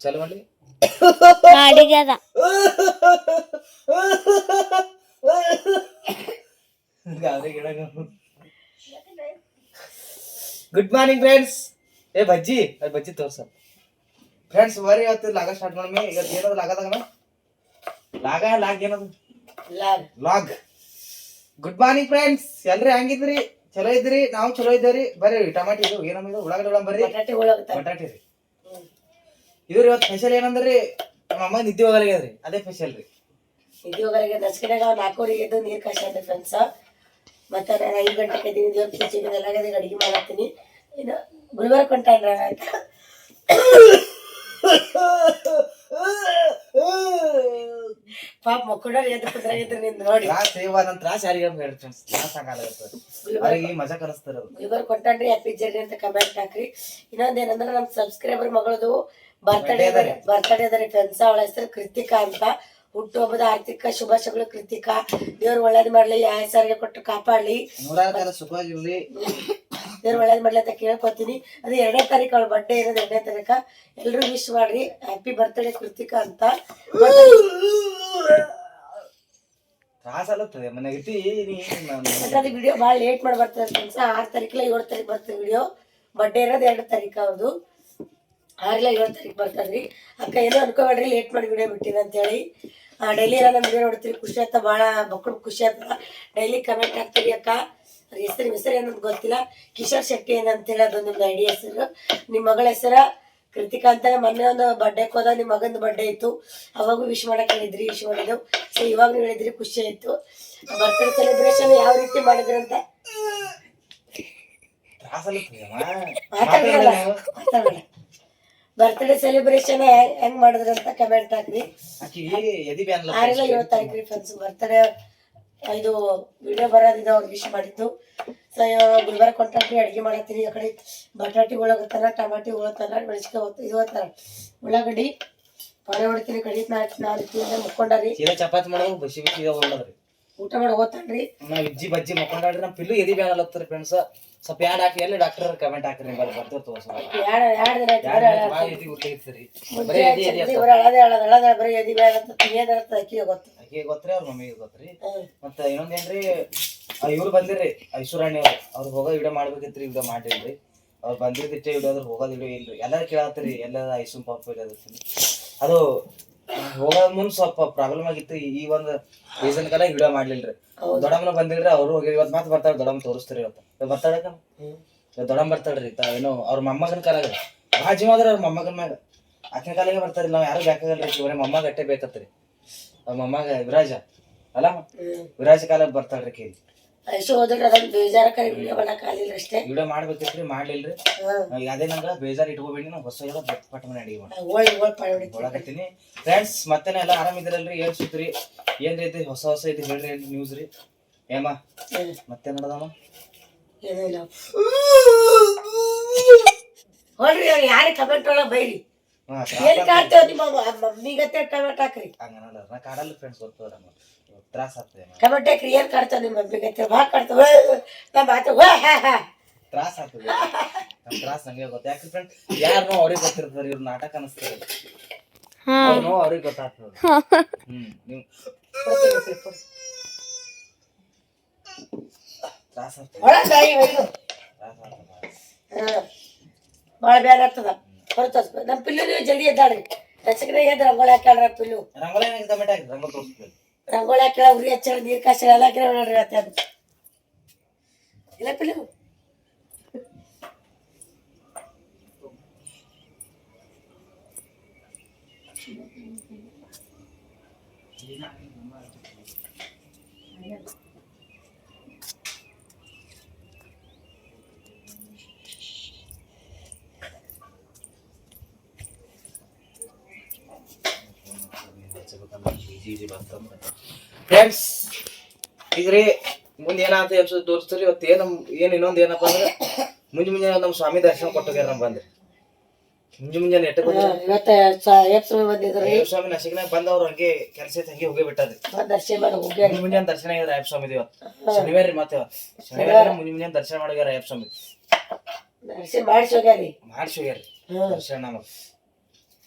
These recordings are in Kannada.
ಚಲೋ ಮಾಡಿ ಅಡಿಗೆದ ಗುಡ್ ಮಾರ್ನಿಂಗ್ ಫ್ರೆಂಡ್ಸ್. ಏ ಬಜ್ಜಿ ಅದು ಬಜ್ಜಿ ತೋರ್ಸ ಫ್ರೆಂಡ್ಸ್. ಬರೀ ಇವತ್ತು ಲಾಗ ಸ್ಟಾರ್ಟ್ ಮಾಡಿ. ಇವತ್ತು ಏನದು ಲಾಗದಾಗ ಲಾಗ್ ಏನದು ಲಾಗ್. ಗುಡ್ ಮಾರ್ನಿಂಗ್ ಫ್ರೆಂಡ್ಸ್, ಎಲ್ರಿ ಹೆಂಗಿದ್ರಿ? ಚಲೋ ಇದ್ರಿ? ನಾವು ಚಲೋ ಇದ್ದೇವ್ರಿ. ಬರ್ರಿ ಟಮಾಟಿ ಇದು ಏನಂದ್ರೆ ಉಳ್ಳಾಗಡ್ಡಿ ಒಳಗ್ ಬರ್ರಿ ಬಟಾಟಿ ರೀ. ಇವ್ರಿ ಇವತ್ತು ಸ್ಪೆಷಲ್ ಏನಂದ್ರಿ, ನಮ್ಮ ಅಮ್ಮ ನಿದ್ದೆ ಹೋಗಲ್ರಿ, ಅದೇ ಸ್ಪೆಷಲ್ ರೀ. ನಿದ್ದೆ ಹೋಗಲ್ಗೆ ನಸ್ಕಡೆಗ 4 ಎದ್ದು ನೀರು ಕಾಯ್ಸ್ಕೊಂಡೆ ಫ್ರೆಂಡ್ಸ್. ಮತ್ತೆ ನಾನು 5 ಗಂಟೆಗೆ ಎದ್ದೀನಿ, ದೇವ್ರ ಪೂಜೆಗೆ ಎಲ್ಲ ಅಡುಗೆ ಮಾಡತ್ತೀನಿ. ಇನ್ನು ಗುಲ್ಬರ್ಗ ಕೊಂಟಾನ್ರ ಆಯ್ತಾ. ಪಾಪ ಮಕ್ಕಳು ಎದ್ದು ಕುದ್ರಾಗಿದ್ರು ನಿಂದು ನೋಡಿ. ತ್ರಾಸ ಯಾರಿಗೆ ಮಜಾ ಕಲಿಸ್ತಾರ. ಗುಲ್ಬರ್ಗ ಕೊಂಟಾನ್ರಿ, ಹ್ಯಾಪಿ ಜರ್ನಿ ಅಂತ ಕಮೆಂಟ್ ಹಾಕ್ರಿ. ಇನ್ನೊಂದೇನಂದ್ರೆ ನಮ್ಮ ಸಬ್ಸ್ಕ್ರೈಬರ್ ಮಗಳದು ಬರ್ತಡೇ ಅದ ರೀ ಫ್ರೆಂಡ್ಸ್. ಅವಳ ಹೆಸರು ಕೃತಿಕಾ ಅಂತ. ಹುಟ್ಟುಹಬ್ಬದ ಆರ್ಥಿಕ ಶುಭಾಶಯಗಳು ಕೃತಿಕಾ. ದೇವ್ರು ಒಳ್ಳೇದ್ ಮಾಡ್ಲಿ, ಆಯಸ್ಸಾರಿಗೆ ಕೊಟ್ಟು ಕಾಪಾಡ್ಲಿ, ಸುಖವಾಗಿರ್ಲಿ, ದೇವ್ರು ಒಳ್ಳೇದ್ ಮಾಡ್ಲಿ ಅಂತ ಕೇಳ್ಕೊತೀನಿ. ಅದು 2ನೇ ತಾರೀಕು ಅವಳ ಬರ್ಡೇ ಇರೋದು. 2ನೇ ತಾರೀಕ ಎಲ್ರು ವಿಶ್ ಮಾಡ್ರಿ. ಹ್ಯಾಪಿ ಬರ್ತ್ಡೇ ಕೃತಿಕಾ ಅಂತ. ಅದು ವಿಡಿಯೋ ಭಾಳ ಲೇಟ್ ಮಾಡಿ ಬರ್ತದೆ ಫ್ರೆಂಡ್ಸ್. 6 ತಾರೀಕಿಲ್ಲ 7 ತಾರೀಕು ಬರ್ತದೆ ವಿಡಿಯೋ. ಬರ್ಡೇ ಇರೋದು 2 ತಾರೀಕು ಅವ್ರದ್ದು. 6 ಇಲ್ಲ 7 ತಾರೀಕು ಬರ್ತದ್ರಿ. ಅಕ್ಕ ಏನೋ ಅನ್ಕೋಬೇಡ್ರಿ, ಲೇಟ್ ಮಾಡಿ ವಿಡಿಯೋ ಬಿಟ್ಟಿನ ಅಂತೇಳಿ. ಡೈಲಿ ಎಲ್ಲ ನಮ್ಮ ವಿಡಿಯೋ ನೋಡ್ತೀರಿ, ಖುಷಿ ಆಯ್ತಾ, ಭಾಳ ಮಕ್ಕಳು ಖುಷಿ ಆಗ್ತದ. ಡೈಲಿ ಕಮೆಂಟ್ ಹಾಕ್ತೀರಿ. ಅಕ್ಕ ಹೆಸರು ಏನಂತ ಗೊತ್ತಿಲ್ಲ, ಕಿಶೋರ್ ಶೆಟ್ಟಿ ಏನಂತೇಳಿ ಅದೊಂದು ನಿಮ್ಮ ಐಡಿ ಹೆಸರು. ನಿಮ್ಮ ಮಗಳ ಹೆಸರ ಕೃತಿಕಾ ಅಂತಾನೆ. ಮೊನ್ನೆ ಒಂದು ಬರ್ಡೇಗೆ ಹೋದ, ನಿಮ್ಮ ಮಗಂದು ಬರ್ಡೇ ಇತ್ತು, ಅವಾಗೂ ವಿಶ್ ಮಾಡಕ್ಕೆ ಹೇಳಿದ್ರಿ, ವಿಶ್ ಮಾಡಿದ್ದು. ಸೊ ಇವಾಗ ನೀವು ಹೇಳಿದ್ರಿ, ಖುಷಿ ಆಯ್ತು. ಬರ್ತ್ಡೇ ಸೆಲೆಬ್ರೇಷನ್ ಯಾವ ರೀತಿ ಮಾಡಿದ್ರಂತ ಮಾತಾಡೋಣ. ಬರ್ತ್ಡೇ ಸೆಲೆಬ್ರೇಷನ್ ಹೆಂಗ್ ಮಾಡಿದ್ರ ಅಂತ ಕಮೆಂಟ್ ಹಾಕ್ರಿ. 6 ಇಲ್ಲ 7 ತಾರೀಕು ರೀ ಫ್ರೆಂಡ್ಸ್ ಬರ್ತ್ಡೇ. ಇದು ವಿಡಿಯೋ ಬರೋದಿದೆ, ಅವ್ರು ವಿಶ್ ಮಾಡಿದ್ದು. ಸೊ ಗುಲ್ಬರ್ಗ ಕೊಂಟಾಕ್ರಿ, ಅಡುಗೆ ಮಾಡತ್ತೀನಿ. ಆ ಕಡೆ ಬಟಾಟಿ ಉಳ್ಳಾಗತ್ತಾರ, ಟಮಾಟಿ ಉಳ್ಳತ್ತಾರ, ಮೆಣಸಿನ್ಕಾಯಿ ಇದು ಹೋಗ್ತಾರ, ಉಳ್ಳಾಗಡ್ಡಿ ಪಾಳೆ ಹೊಡಿತೀನಿ. ಕಡಿ ನಾನು ಮುಕ್ಕೊಂಡ್ರಿ ಚಪಾತಿ ಮಾಡೋದು ಬಸಿ ಬಿಸಿ ಹೋಗ್ರಿ. ಊಟ ಮಾಡಿ ಹೋಗ್ತಾನ್ರಿ. ನಾವ್ ಇಜ್ಜಿ ಬಜ್ಜಿ ಮಕ್ಕೊಂಡ್ರಿ. ನಮ್ ಪಿಲ್ಲು ಎದಿ ಬ್ಯಾನ್ ಅಲ್ಲತ್ತರಿ ಫ್ರೆಂಡ್ಸ್. ಸ್ವಲ್ಪ ಯಾಡ್ ಹಾಕಿ ಎಲ್ಲಿ ಡಾಕ್ಟರ್ ಕಮೆಂಟ್ ಹಾಕ್ರಿ. ಬರ್ತೀವಿ ತೋರ್ಸ ಬರೀ ಎದಿ ಬೇಡ ಅಂತ ತಿನ್ನೇದತ್ತ ಅಕ್ಕಿಗೆ ಗೊತ್ತು, ಅಕ್ಕಿಗೆ ಗೊತ್ತ್ರಿ, ಅವ್ರ ಮಮ್ಮಿಗೆ ಗೊತ್ತ್ರಿ. ಮತ್ತ ಇನ್ನೊಂದೇನ್ರಿ, ಇವ್ರು ಬಂದಿರ್ರಿ ಐಶ್ವರಾಣಿ ಅವ್ರು ಹೋಗೋದ್ ವಿಡಿಯೋ ಮಾಡ್ಬೇಕಿತ್ರಿ, ವಿಡಿಯೋ ಮಾಡಿಲ್ರಿ. ಅವ್ರು ಬಂದಿರ್ದಿಟ್ಟೆ ವಿಡಿಯೋ ಅದ್ರ ಹೋಗೋದ್ ವಿಡಿಯೋ ಇಲ್ರಿ. ಎಲ್ಲಾರು ಕೇಳತ್ರಿ ಎಲ್ಲ ಐಸು ಪಾಪ ಅದು ಹೋಗೋದ್ ಮುಂದ್ ಸ್ವಲ್ಪ ಪ್ರಾಬ್ಲಮ್ ಆಗಿತ್ತು. ಈ ಒಂದ್ ರೀಸನ್ ಕಲ ವಿಡಿಯೋ ಮಾಡ್ಲಿಲ್ರಿ. ದೊಡ್ಡಮ್ಮನ ಬಂದಿಲ್ರಿ, ಅವ್ರು ಹೋಗಿ ಇವತ್ತು ಮತ್ತೆ ಬರ್ತಾರ. ದೊಡ್ಡಮ್ಮ ತೋರಿಸ್ತೀರಿ, ಇವತ್ತು ಬರ್ತಾಳಕ ದೊಡ್ಡಮ್ಮ ಬರ್ತಾಳ್ರಿ. ಏನೋ ಅವ್ರ ಮೊಮ್ಮಗನ ಕಾಲಾಗ ಭಾಳ ಜೀವ ಅದ್ರ ಅವ್ರ ಮೊಮ್ಮಗನ ಮ್ಯಾಗ. ಆಕಿನ ಕಾಲಾಗೆ ಬರ್ತಾರಿ. ನಾವ್ ಯಾರು ಬೇಕಾಗಲ್ರಿ, ಇವರೇ ಮೊಮ್ಮಗ ಅಟ್ಟೆ ಬೇಕತ್ರಿ. ಅವ್ರ ಮೊಮ್ಮಗ ವಿರಾಜ ಅಲ್ಲ, ವಿರಾಜ ಕಾಲಾಗ ಬರ್ತಾಳ್ರಿ ಕೈ. ಹೋದ್ರೆ ಅದೊಂದು ಬೇಜಾರಕಾರಿ ವಿಡಿಯೋ ಮಾಡಕ್ ಆಗಿಲ್ಲ ಅಷ್ಟೇ. ವಿಡಿಯೋ ಮಾಡ್ಬೇಕಿತ್ರಿ, ಮಾಡ್ಲಿಲ್ರಿ. ಅದೇ ನಂಗ ಬೇಜಾರ್ ಇಟ್ಕೋಬೇಡಿ, ನಾವು ಹೊಸ ಪಟ್ ಮನೆ ಅಡಿಗೆ ಒಳಗತ್ತೀನಿ ಫ್ರೆಂಡ್ಸ್. ಮತ್ತೇನೆ ಎಲ್ಲ ಆರಾಮಿದ್ರಲ್ರಿ? ಏನ್ ಸುತ್ರಿ, ಏನ್ ಐತಿ ಹೊಸ ಐತಿ ಹೇಳ್ರಿ, ಏನ್ ನ್ಯೂಸ್ ರೀ? ಏಮ ಮತ್ತೆ ನೋಡದಮ್ಮ ಏನೂ ಇಲ್ಲ. ಹೋಗ್ರಿ, ಯಾರಿಗೆ ಕಮೆಂಟ್ ಒಳಗೆ ಬೈರಿ. ಏನ್ ಕಾಡ್ತೇವ ನಿಮ್ಮ ಮಮ್ಮಿಗತ್ತೆ ಕಮೆಂಟ್ ಹಾಕ್ರಿ. ಹಂಗನಲ್ಲ, ನಾ ಕಾಡಲ್ಲ ಫ್ರೆಂಡ್ಸ್, ಗೊತ್ತದ ನಮ್ಗೆ ತ್ರಾಸ ಆಗ್ತದೆ. ಕಮೆಂಟ್ ಹಾಕ್ರಿ, ಏನ್ ಕಾಡ್ತೇವ ನಿಮ್ಮ ಮಮ್ಮಿಗತ್ತೆ, ಭಾಳ ಕಾಡ್ತೇವ. ನಾ ಮಾತು ತ್ರಾಸ ಆಗ್ತದೆ, ನಮ್ ತ್ರಾಸ ನಂಗೆ ಗೊತ್ತ. ಯಾಕೆ ಫ್ರೆಂಡ್, ಯಾರು ಅವ್ರಿಗೆ ಗೊತ್ತಿರ್ತಾರ, ಇವ್ರ ನಾಟಕ ಅನಿಸ್ತಾರೆ, ಅವ್ರಿಗೆ ಗೊತ್ತಾಗ್ತದ. ನೀವು ತ್ರಾಸ ಆಗ್ತದೆ, ಭಾಳ ಬ್ಯಾಡ ಆಗ್ತದ. ಹೊರತೋಸ್ ನಮ್ಮ ಪಿಲ್ಲು ನೀವು ಜಲ್ದಿ ಎದ್ದಾಡ್ರಿ. ರಸಕಡೆ ಎದ್ದು ರಂಗೋಲಿ ಹಾಕ್ಯಾಳ್ರ ಪಿಲ್ಲು. ರಂಗೋಲಿ ಕಮೆಂಟ್ ಹಾಕಿ, ರಂಗೋಲಿ ತೋರಿಸ್ತೀವಿ. ರಂಗೋಲಿ ಹಾಕ್ಯಾಳ, ಉರಿ ಹಚ್ಚಾಳ, ನೀರು ಕಾಸಾಳ, ಎಲ್ಲ ಹಾಕಿರ ನೋಡ್ರಿ ಅತ್ತೆ. ಅದು ಇಲ್ಲ ಪಿಲ್ಲು. ಫ್ರೆಂಡ್ಸ್ ಈಗ ರೀ ಮುಂದೆ ಏನಂತ ಎನ್ಸೋದು ತೋರಿಸ್ತೀರಿ. ಇವತ್ತು ಏನ್ ಇನ್ನೊಂದು ಏನಪ್ಪ ಅಂದ್ರೆ, ಮುಂಜಾನೆ ನಮ್ಮ ಸ್ವಾಮಿ ದರ್ಶನ ಕೊಟ್ಟೋಗ್ಯಾರ. ನಮ್ ಬಂದ್ರಿ ಮುಂಜಾನೆ ಎಟ್ಟ ಸ್ವಾಮಿ ನಶಿಕನಾಗ ಬಂದವ್ರು ಹಂಗೆ ಕೆಲಸ ಐತೆ ಹಂಗೆ ಹೋಗೇ ಬಿಟ್ಟಾರ್ರಿ. ಮುಂಜಾನೆ ದರ್ಶನ ಆಗ್ಯಾರ ಅಯ್ಯಪ್ಪ ಸ್ವಾಮಿ. ಇವತ್ತು ಶನಿವಾರ ರೀ, ಮತ್ತೆ ಶನಿವಾರ ಮುಂಜಾನೆ ದರ್ಶನ ಮಾಡೋಗ್ಯಾರ ಅಯ್ಯಪ್ಪ ಸ್ವಾಮಿ. ಮಾಡಿಸಿ ಹೋಗ್ಯಾರಿ ದರ್ಶನ. ನಮಗ್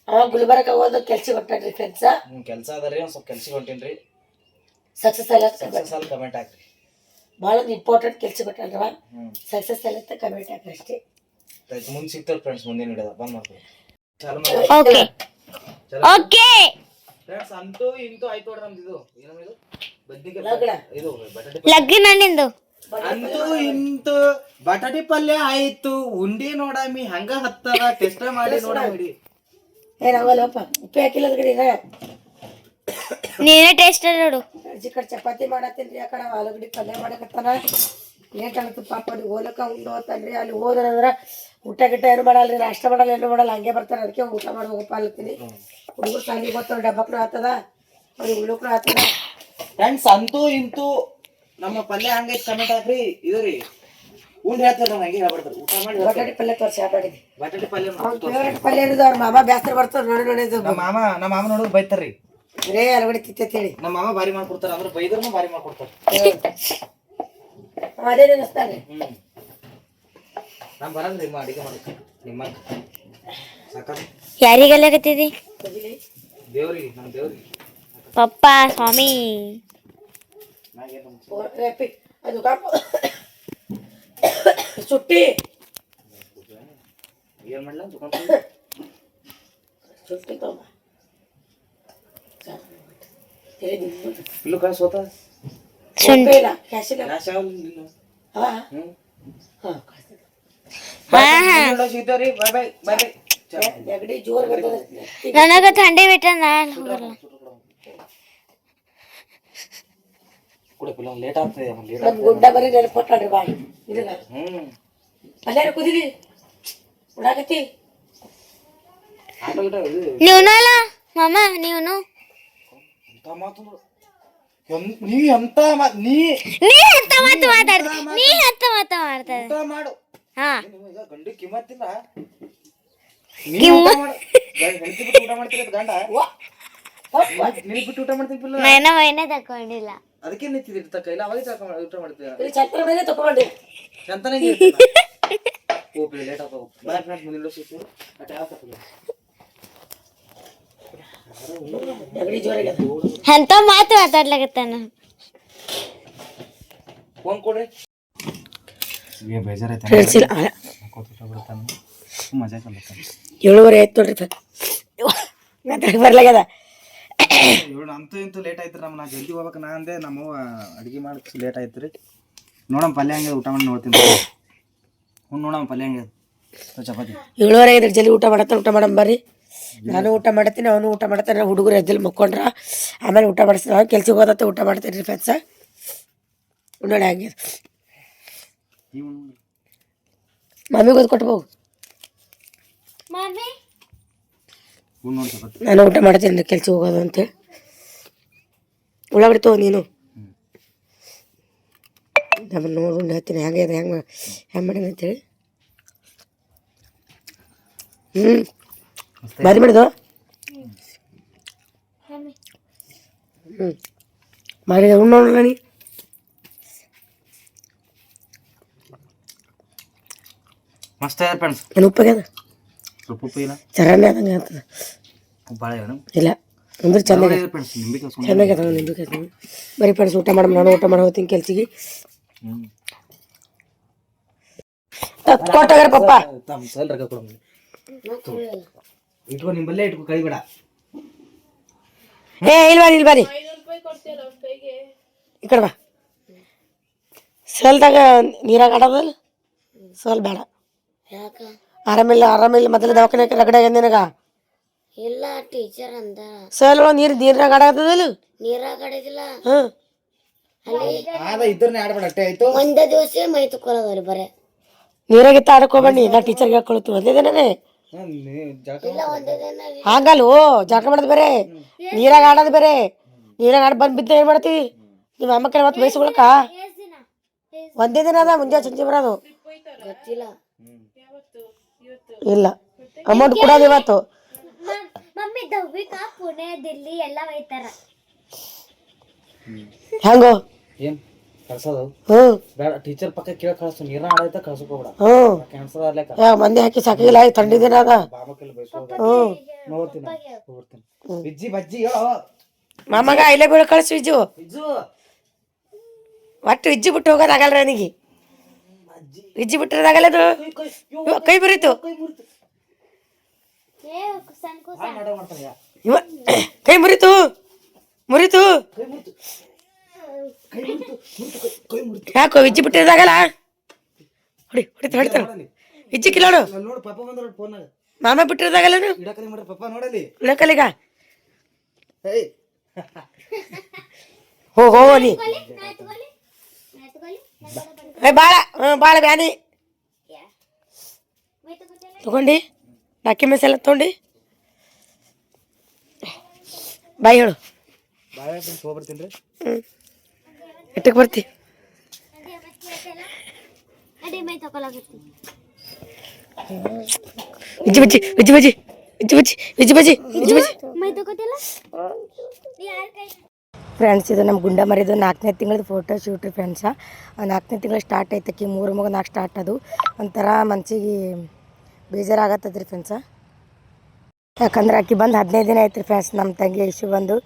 ಅವ ಗುಲ್ಬರ್ಗ ಹೋದ ಕೆಲ್ಸ ಹೊಂಟಾನ್ರಿ ಫ್ರೆಂಡ್ಸ. ಕೆಲಸ ಅದರಿ ಒಂದ್ ಸ್ವಲ್ಪ ಕೆಲ್ಸಿಗೆ ಹೊಂಟೇನ್ರಿ. ಸಕ್ಸಸ್ ಅಲ್ಲ ಸಕ್ಸಸ್ ಅಲ್ಲಿ ಕಮೆಂಟ್ ಹಾಕ್ರಿ. ಭಾಳ ಒಂದು ಇಂಪಾರ್ಟೆಂಟ್ ಕೆಲ್ಸ ಕೊಟ್ಟಲ್ರವ. ಸಕ್ಸಸ್ ಅಲ್ಲ ಅಂತ ಕಮೆಂಟ್ ಹಾಕ್ರಿ ಅಷ್ಟೇ. ಮುಂದೆ ಸಿಗ್ತಾರೆ ಫ್ರೆಂಡ್ಸ್, ಮುಂದಿನ ವಿಡಿಯೋದ ಬಂದ್ ಮಾಡ್ತೀವಿ. ಓಕೆ ಓಕೆ ಫ್ರೆಂಡ್ಸ್ ಅಂತೂ ಇಂತೂ ಆಯ್ತು ನೋಡ್ರಿ ನಮ್ದು. ಇದು ಏನಮ್ಮ ಇದು ಲಗ್ನ. ಇದು ಬಟಾಟೆ ಲಗ್ನ ನಿಂದು ಅಂತೂ ಇಂತೂ ಬಟಾಟಿ ಪಲ್ಯ ಆಯ್ತು. ಉಂಡಿ ನೋಡಮಿ ಹಂಗ ಹತ್ತಾರ ಟೆಸ್ಟ್ ಮಾಡಿ ನೋಡಮಿ. ಏನಾಗಲ್ಲಪ್ಪ, ಉಪ್ಪು ಹಾಕಿಲ್ಲ ಕಡೆ ನೀನೇ ಟೇಸ್ಟ್ ನೋಡು. ಅಜ್ಜಿ ಕಡೆ ಚಪಾತಿ ಮಾಡತ್ತೀನ್ರಿ, ಆ ಕಡೆ ಆಲೂಗಡ್ಡೆ ಪಲ್ಯ ಮಾಡಕತ್ತಾನ. ಲೇಟ್ ಆಗತ್ತೆ ಪಾಪ, ಅಲ್ಲಿ ಹೋಲಕ್ಕ ಉಂಡು ಹೋಗ್ತಾನ್ರಿ. ಅಲ್ಲಿ ಹೋದ್ರಂದ್ರ ಊಟ ಗಿಟ್ಟ ಏನು ಮಾಡಲ್ರಿ, ನಾಷ್ಟ ಮಾಡಲ್ಲ, ಏನು ಮಾಡಲ್ಲ, ಹಂಗೆ ಬರ್ತಾನೆ. ಅದಕ್ಕೆ ಊಟ ಮಾಡಿ ಹೋಗಪ್ಪ ಅಲ್ಲತ್ತೀನಿ. ಹುಡುಗರು ಸಾಲಿಗೆ ಗೊತ್ತವ್ರ ಡಬ್ಬಕ್ಕೂ ಆತದ, ಅವ್ರಿಗೆ ಉಳ್ಳಕ್ಕೂ ಆತದ. ಫ್ರೆಂಡ್ಸ್ ಅಂತೂ ಇಂತೂ ನಮ್ಮ ಪಲ್ಯ ಹಂಗೈತ್ ಕಮೆಂಟ್ ಹಾಕ್ರಿ. ಇದು ರೀ ಉಂಡ್ ಹೇಳ್ತಾರೆ, ನಂಗೆ ಹೇಳ್ಬಿಡ್ತಾರೆ. ಊಟ ಮಾಡಿ ಬಟಾಟಿ ಪಲ್ಯ ತೋರಿಸಿ ಆಟಾಡಿದ್ವಿ. ಬಟಾಟಿ ಪಲ್ಯ ಫೇವ್ರೇಟ್ ಪಲ್ಯ ಇರೋದು ಅವ್ರ ಮಾಮ ಬ್ಯಾಸ್ರ ಬರ್ತದ ನೋಡಿ ನೋಡಿದ್ದು. ನಮ್ಮ ಮಾಮ ನೋಡಿದ್ರೆ ಬೈತಾರ್ರಿ. ಬರೇ ಆಲೂಗಡ್ಡೆ ತಿಂತೈತಿ ಹೇಳಿ ನಮ್ಮ ಮಾಮ ಭಾರಿ ಮಾಡ್ಕೊಡ್ತಾರ, ಅಂದ್ರೆ ಬೈದ್ರೂ ಭಾರಿ ಮಾಡ್ಕೊಡ್ತಾರ. ಅದೇ ನೆನೆಸ್ತಾನೆ. ನಮ್ ಬರಲ್ರಿ ನಿಮ್ಮ ಅಡಿಗೆ ಮಾಡಕ್ಕೆ. ನಿಮ್ಮ ಸಾಕ ಯಾರಿಗೆಲ್ಲಕತ್ತಿದಿ? ದೇವ್ರಿಗೆ, ನಮ್ಮ ದೇವ್ರಿಗೆ ಪಪ್ಪ ಸ್ವಾಮಿ. ಅದು ಕಾಪು ಸುಟ್ಟಿ ಏನ್ ಮಾಡ್ಲ ಸುಟ್ಟಿ ತಗೊಂಬ ಇಲ್ಲೂ ಕಾಸು ಹೋತ ಇಲ್ಲ ಕ್ಯಾಶ್ ಇಲ್ಲ. ಹಾ ಹಾ ಸಿಗ್ತಾವ್ರಿ. ಬಾಯ್ ಬಾಯ್ ಬಾಯ್ ಬಾಯ್. ನೆಗಡಿ ಜೋರ್ ಬರ್ತದ. ನನಗ ಥಂಡಿ ಬಿಟ್ಟ ಲೇಟ್ ಆಗ್ತದೆ. ನಮ್ ಗುಡ್ಡ ಬರೀ ನೆನಪು ಕೊಟ್ಟಾಡ್ರಿ ಬಾಯಿ ಇದನ್ನ. ಅಲ್ಲಾರ ಕುದಿದಿ ಉಡಾಕತ್ತಿ ನೀವನಲ್ಲ ಮಾಮ, ನೀವನು ನೀ ಎಂತ ನೀ ಎಂತ ಮಾತು ಮಾತಾಡ್ತ, ನೀ ಎಂತ ಮಾತು ಮಾಡ್ತದೆ. ಊಟ ಮಾಡು. ಹಾ ಗಂಡಿ ಕಿಮ್ಮತ್ತಿಲ್ಲ. ಊಟ ಮಾಡ್ತೀರ ಗಂಡ ನಿನಗ್ ಬಿಟ್ಟು ಊಟ ಮಾಡ್ತೀನಿ. ನನ್ನ ಮೈನೆ ತಕೊಂಡಿಲ್ಲ, ಅದಕ್ಕೆ ನಿಂತಿದ್ರಿ ತಕ್ಕ ಇಲ್ಲ. ಅವಾಗ ಊಟ ಮಾಡ್ತೀವಿ. ಚಂದ್ರ ಮೇಲೆ ತಗೊಂಡಿ ಚಂತನ ಓಪಿ ಲೇಟ್ ಆಗ್ತಾವ. ಬಾಯ್ ಫ್ರೆಂಡ್ಸ್, ಮುಂದಿನ ಸಿಗ್ತೀವಿ. ನೆಗಡಿ ಜೋರಾಗ್ಯದ. ಅಂತ ಮಾತು ಮಾತಾಡ್ಲಾಗತ್ತಾನ. ಫೋನ್ ಕೊಡ್ರಿ. ಬೇಜಾರೈತೆ. 7:30 ಆಯ್ತು ನೋಡ್ರಿ. ಮಾತಾಡಕ್ ಬರ್ಲಾಗ್ಯದ. ಅಂತೂ ಇಂತೂ ಲೇಟ್ ಆಯ್ತು. ನಾ ಜಲ್ದಿ ಹೋಗ್ಬೇಕು. ನಾ ಅಂದೆ ನಮ್ಮವ್ವ ಅಡುಗೆ ಮಾಡಿ ಲೇಟ್ ಆಯ್ತು ರೀ. ನೋಡಮ್ ಪಲ್ಯ ಹಂಗೆ ಊಟ ಮಾಡಿ ನೋಡ್ತೀನಿ. ನೋಡಮ್ಮ ಪಲ್ಯ ಹಂಗೆ ಚಪಾತಿ. 7:30 ಆಗಿದ್ರೆ ಜಲ್ದಿ ಊಟ ಮಾಡಮ್ ಬರ್ರಿ. ನಾನು ಊಟ ಮಾಡ್ತೀನಿ, ಅವನು ಊಟ ಮಾಡ್ತಾನೆ. ಹುಡುಗರು ಎದ್ದಲ್ಲಿ ಮಕ್ಕೊಂಡ್ರ ಆಮೇಲೆ ಊಟ ಮಾಡಿಸ್ತೀನಿ. ಅವ್ನು ಕೆಲ್ಸಕ್ಕೆ ಹೋದತ್ತ ಊಟ ಮಾಡ್ತೀನಿ ರೀ ಫ್ರೆಂಡ್ಸ. ನೋಡಿ ಹಂಗೆ ಮಮ್ಮಿಗೆ ಓದ್ ಕೊಟ್ಟು ಹೋಗು. ನಾನು ಊಟ ಮಾಡ್ತೀನಿ ರೀ ಕೆಲ್ಸಕ್ಕೆ ಹೋಗೋದು ಅಂತೇಳಿ. ಉಳ್ಳಾಗಡ್ಡಿ ತಗೋ ನೀನು. ನಮ್ಮ ನೋಡಿ ಹೇಳ್ತೀನಿ ಹೆಂಗೆ ಇದೆ, ಹೆಂಗೆ ಮಾಡೀನಿ ಅಂತೇಳಿ. ಬಾರಿ ಮಾಡಿದ್ದು. ಮಾಡಿದ ಉಣ್ಣೋಣ ನೀ. ಮಸ್ತ್ ಆಗ್ಯದ ಫ್ರೆಂಡ್ಸ್. ಏನು ಉಪ್ಪಾಗ್ಯದ? ಸ್ವಲ್ಪ ಉಪ್ಪು ಇಲ್ಲ, ಚರಂಡಿ ಆದಂಗೆ ಆಗ್ತದೆ. ಭಾಳ ಇಲ್ಲ ಅಂದ್ರೆ ಚೆನ್ನಾಗಿ ಫ್ರೆಂಡ್ಸ್. ನಿಂಬಿಕೆ ಚೆನ್ನಾಗದ. ನಿಂಬಿಕೆ ಬರೀ ಫ್ರೆಂಡ್ಸ್ ಊಟ ಮಾಡಮ್. ನಾನು ಊಟ ಮಾಡಿ ಹೋಗ್ತೀನಿ ಕೆಲ್ಸಿಗೆ. ಕೊಟ್ಟಾಗಾರ ಪಪ್ಪ ಇಟ್ಕೊ, ನಿಂಬಲ್ಲೇ ಇಟ್ಕೊ, ಕೈ ಬಿಡ. ಏ ಇಲ್ಬಾರಿ ಈ ಕಡೆ ಬಾ. ಸಲ್ದಾಗ ನೀರಾಗ ಆಡೋದಲ್ಲ ಸಲ್ ಬೇಡ. ಆರಾಮಿಲ್ಲ ಮೊದಲು ದವಾಖಾನೆ ರಗಡೆ ನಿನಗ ಇಲ್ಲ. ಟೀಚರ್ ಅಂದ ಸಲ್ ನೀರಾಗ ಆಡೋದಲ್ಲ. ನೀರಾಗ ಆಡೋದಿಲ್ಲ. ಇದ್ರನ್ನೇ ಆಡ್ಬೇಡ ಅಷ್ಟೇ ಆಯ್ತು. ಒಂದೇ ದಿವಸ ಮೈ ತುಕೊಳ್ಳೋದ್ರಿ ಬರೇ. ನೀರಾಗಿತ್ತ ಆಡಕೋಬಣ್ಣಿ. ನಾ ಟೀಚರ್ಗೆ ಹಾಕೊಳ್ತು ಒಂದೇ ದಿನನೇ. ಹಾಗಲ್ಲ ಜಳಕ ಮಾಡೋದು ಬೇರೆ, ನೀರಾಗ ಆಡೋದು ಬೇರೆ. ನೀರಾಗ ಆಡ ಬಂದು ಬಿದ್ದ ಏನ್ ಮಾಡ್ತೀವಿ? ನಿಮ್ಮ ಅಮ್ಮ ಕಡೆ ಮತ್ತೆ ಬೇಯಿಸ್ಕೊಳಕ ಒಂದೇ ದಿನ ಅದ. ಮುಂಜಾನೆ ಸಂಜೆ ಬರೋದು ಗೊತ್ತಿಲ್ಲ. ಇಲ್ಲ. ಅಮೌಂಟ್ ಕೊಡೋದು ಇವತ್ತು. ಮಮ್ಮಿ ದವ್ವಿಕ ಪುಣೆ ದಿಲ್ಲಿ ಎಲ್ಲ ಒಯ್ತಾರ. ಹೆಂಗೋ ಕಳ್ಸೋದು ಬೇಡ, ಟೀಚರ್ ಪಕ್ಕ ಕೇಳಿ ಕಳ್ಸು, ನೀರ ಆಡೈತ ಕಳ್ಸಕ್ ಹೋಗ್ಬೇಡ, ಕ್ಯಾನ್ಸರ್ ಆಗ್ಲಕ್ಕ ಮಂದಿ ಹಾಕಿ ಸಾಕಿಲ್ಲ ಥಂಡಿ ದಿನ ಅದ. ಬಾಮಕ್ಕೆಲ್ಲ ಬೈಸೋದ ನೋಡ್ತೀನಿ. ವಿಜ್ಜಿ ಬಜ್ಜಿ ಮಾಮಗ ಐಲೆ ಬೀಳ ಕಳ್ಸಿ ವಿಜ್ಜು. ವಿಜ್ಜು ಒಟ್ಟು ವಿಜ್ಜಿ ಬಿಟ್ಟು ಹೋಗೋದಾಗಲ್ರ ನನಗೆ. ವಿಜ್ಜಿ ಬಿಟ್ಟಿರೋದಾಗಲ್ಲ ಅದು. ಕೈ ಮುರಿತು ಇವ, ಕೈ ಮುರಿತು ಮುರಿತು. ಯಾಕೋ ವಿಜ್ಜಿ ಬಿಟ್ಟಿರೋದಾಗಲ್ಲ? ಹೊಡಿ ಹೊಡಿತ ಹೊಡಿತಾನ ವಿಜ್ಜಿ ಕಿಲೋಡು. ನೋಡು ಪಾಪ ಬಂದ್ರ ಫೋನ್ನಾಗ ಮಾಮ ಬಿಟ್ಟಿರೋದಾಗಲ್ಲ ಇಡಕಲಿ ಮಾಡ್ರಿ ಪಾಪ ನೋಡಲಿ ಇಳಕಲಿಗ. ಹೋ ನೀ ಬಾಳ ಬಾಳ ಬ್ಯಾನಿ ತಗೊಂಡಿ ಡಾಕ್ಯುಮೆಂಟ್ಸ್ ಎಲ್ಲ ತಗೊಂಡಿ ಬಾಯ್ ಹೇಳು. ಬಾಳೆ ಹೋಗ್ಬರ್ತೀನಿ. ಎಟ್ಟಕ್ಕೆ ಬರ್ತಿ? ವಿಜ್ಜಿ ಬಜ್ಜಿ ವಿಜ್ಜಿ ಬಜ್ಜಿ ವಿಜ್ಜಿ ಬಜ್ಜಿ ವಿಜ್ಜಿ ಬಜ್ಜಿ ವಿಜ್ಜಿ ಬಜ್ಜಿ. ಫ್ರೆಂಡ್ಸ್, ಇದು ನಮ್ಮ ಗುಂಡ ಮರಿದು 4ನೇ ತಿಂಗಳದ್ದು ಫೋಟೋ ಶೂಟ್ ರೀ ಫ್ರೆಂಡ್ಸ. 4ನೇ ತಿಂಗಳು ಸ್ಟಾರ್ಟ್ ಐತಕಿ 3 ಮಗ 4 ಸ್ಟಾರ್ಟ್ ಅದು. ಒಂಥರ ಮನ್ಸಿಗೆ ಬೇಜಾರಾಗತ್ತದ ರೀ ಫ್ರೆಂಡ್ಸ. ಯಾಕಂದ್ರೆ ಆಕಿ ಬಂದು 15 ದಿನ ಆಯ್ತು ರೀ ಫ್ರೆಂಡ್ಸ್. ನಮ್ಮ ತಂಗಿ ಇಶ್ಯೂ ಬಂದು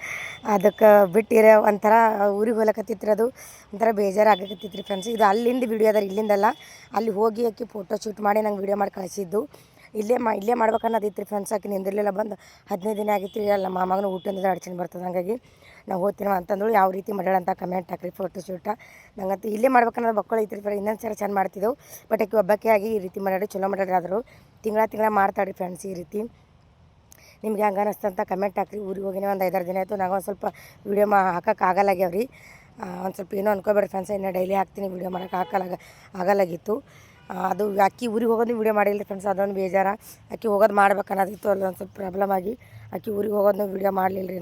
ಅದಕ್ಕೆ ಬಿಟ್ಟಿರೋ ಒಂಥರ ಊರಿಗೆ ಹೋಗ್ಲಕತ್ತಿತ್ತು. ಅದು ಒಂಥರ ಬೇಜಾರಾಗಕತ್ತಿತ್ತು ರೀ ಫ್ರೆಂಡ್ಸ್. ಇದು ಅಲ್ಲಿಂದ ವಿಡಿಯೋ ಅದ, ಇಲ್ಲಿಂದಲ್ಲ. ಅಲ್ಲಿ ಹೋಗಿ ಆಕಿ ಫೋಟೋ ಶೂಟ್ ಮಾಡಿ ನಂಗೆ ವಿಡಿಯೋ ಮಾಡಿ ಕಳಿಸಿದ್ದು. ಇಲ್ಲೇ ಮಾಡ್ಬೇಕನ್ನೋದಿತ್ತು ರೀ ಫ್ರೆಂಡ್ಸ್. ಆಕಿ ನಿಂದಿರಲಿಲ್ಲ, ಬಂದು 15 ದಿನ ಆಗಿತ್ತು ರೀ. ಅಲ್ಲ ಮಾಮಗನ ಊಟದಿಂದ ಅಡಚಣೆ ಬರ್ತದೆ, ಹಾಗಾಗಿ ನಾವು ಹೋಗ್ತೀವಿ ಅಂತಂದಳು. ಯಾವ ರೀತಿ ಮಾಡ್ಯಾಳ ಅಂತ ಕಮೆಂಟ್ ಹಾಕ್ರಿ. ಫೋಟೋ ಶೂಟ ನಂಗಂತೂ ಇಲ್ಲೇ ಮಾಡ್ಬೇಕನ್ನೋದು ಬಕ್ಕಳು ಐತ್ರಿ ಫ್ರೆಂಡ್. ಇನ್ನೊಂದು ಸಲ ಚೆಂದ ಮಾಡ್ತಿದ್ದೆವು. ಬಟ್ ಆಕಿ ಒಬ್ಬಕ್ಕೆ ಆಗಿ ಈ ರೀತಿ ಮಾಡ್ಯಾಡಿ, ಚಲೋ ಮಾಡ್ಯಾಡಿ. ಆದರೂ ತಿಂಗಳ ಮಾಡ್ತಾಳ್ರಿ ಫ್ರೆಂಡ್ಸ್ ಈ ರೀತಿ. ನಿಮ್ಗೆ ಹೆಂಗೆ ಅನ್ನಿಸ್ತಂತ ಕಮೆಂಟ್ ಹಾಕ್ರಿ. ಊರಿಗೆ ಹೋಗಿನೇ ಒಂದು 5-6 ದಿನ ಆಯಿತು. ನಂಗೆ ಒಂದು ಸ್ವಲ್ಪ ವೀಡಿಯೋ ಹಾಕಕ್ಕೆ ಆಗಲ್ಲಾಗ್ಯಾವ ರೀ. ಒಂದು ಸ್ವಲ್ಪ ಏನೋ ಅನ್ಕೋಬೇಡ್ರಿ ಫ್ರೆಂಡ್ಸ್. ಇನ್ನು ಡೈಲಿ ಹಾಕ್ತೀನಿ, ವೀಡಿಯೋ ಮಾಡೋಕೆ ಆಗಲ್ಲಾಗಿತ್ತು. ಅದು ಅಕ್ಕಿ ಊರಿಗೆ ಹೋಗೋದು ವೀಡಿಯೋ ಮಾಡಿಲ್ಲ ರೀ ಫ್ರೆಂಡ್ಸ್. ಅದೊಂದು ಬೇಜಾರ. ಅಕ್ಕಿ ಹೋಗೋದು ಮಾಡ್ಬೇಕು ಅನ್ನೋದಿತ್ತು, ಅಲ್ಲೊಂದು ಸ್ವಲ್ಪ ಪ್ರಾಬ್ಲಮ್ ಆಗಿ ಅಕ್ಕಿ ಊರಿಗೆ ಹೋಗೋದನ್ನ ವೀಡಿಯೋ ಮಾಡಲಿಲ್ಲ ರೀ.